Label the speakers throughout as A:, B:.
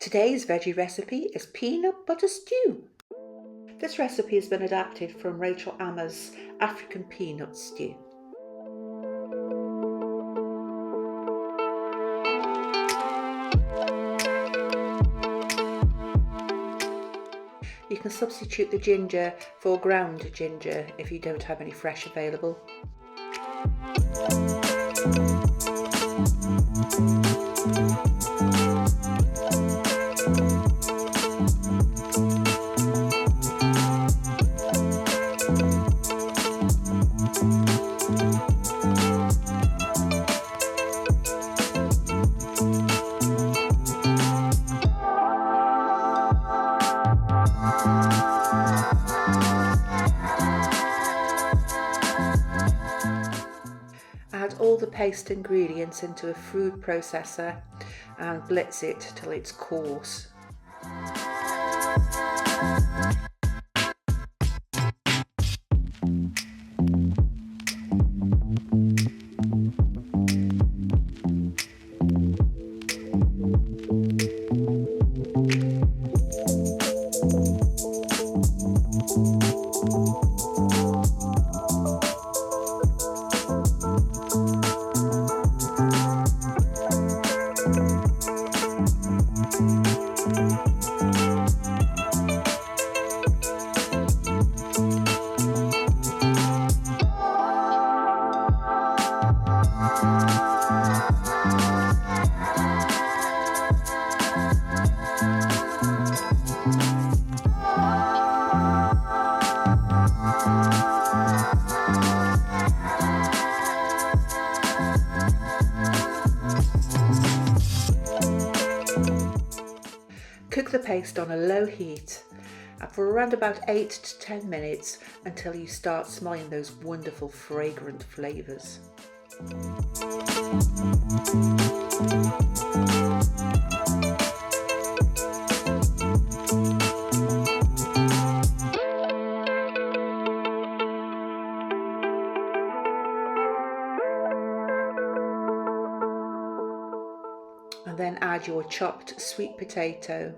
A: Today's veggie recipe is peanut butter stew. This recipe has been adapted from Rachel Ammer's African peanut stew. You can substitute the ginger for ground ginger if you don't have any fresh available. Add all the paste ingredients into a food processor and blitz it till it's coarse. Cook the paste on a low heat for around about 8 to 10 minutes until you start smelling those wonderful fragrant flavours. And then add your chopped sweet potato.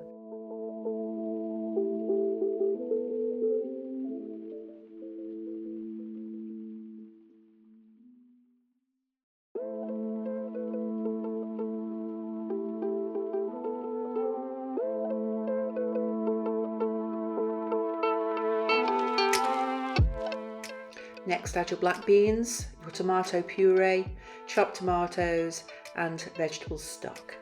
A: Next, add your black beans, your tomato puree, chopped tomatoes and vegetable stock.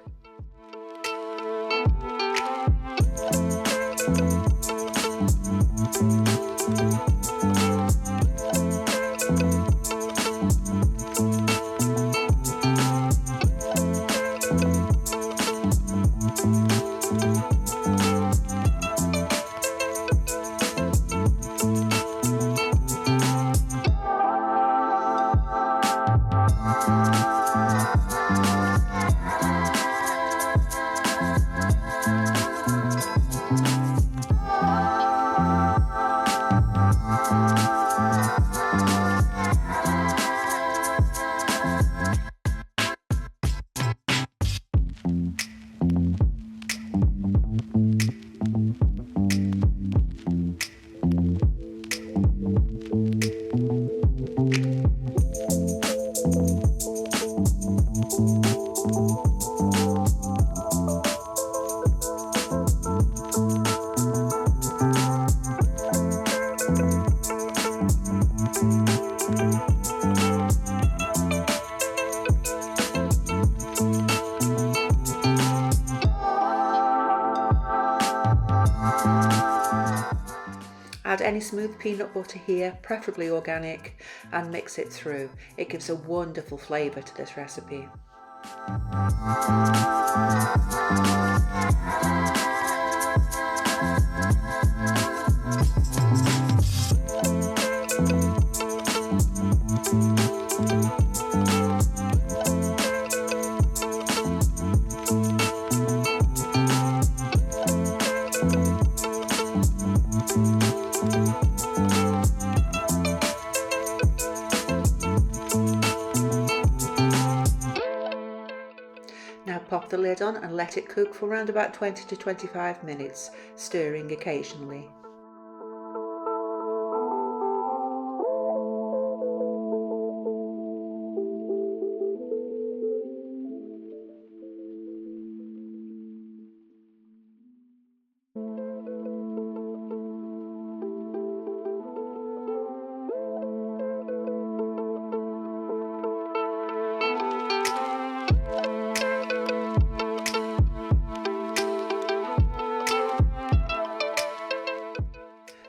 A: Add any smooth peanut butter here, preferably organic, and mix it through. It gives a wonderful flavour to this recipe. Now pop the lid on and let it cook for around about 20 to 25 minutes, stirring occasionally.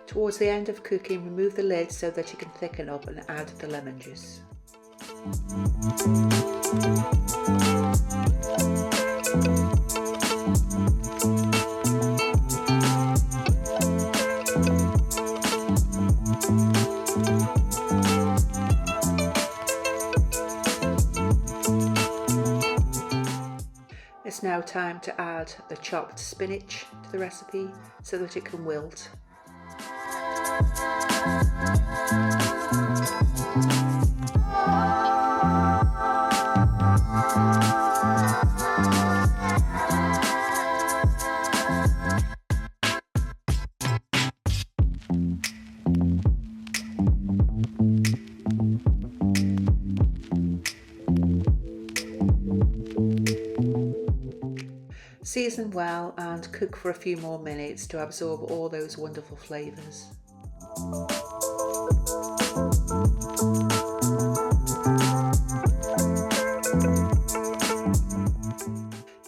A: Towards the end of cooking, remove the lid so that it can thicken up and add the lemon juice. It's now time to add the chopped spinach to the recipe so that it can wilt. Season well and cook for a few more minutes to absorb all those wonderful flavours.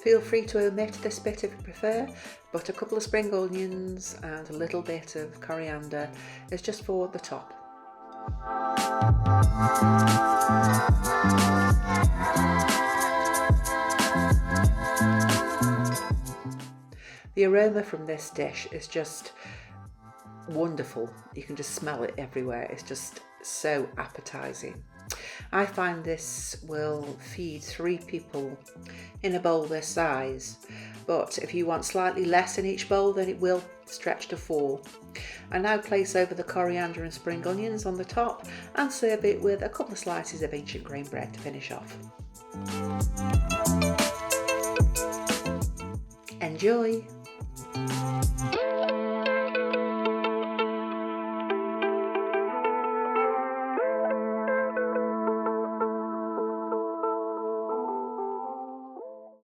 A: Feel free to omit this bit if you prefer, but a couple of spring onions and a little bit of coriander is just for the top. The aroma from this dish is just wonderful. You can just smell it everywhere. It's just so appetizing. I find this will feed 3 people in a bowl this size, but if you want slightly less in each bowl, then it will stretch to 4. I now place over the coriander and spring onions on the top and serve it with a couple of slices of ancient grain bread to finish off. Enjoy!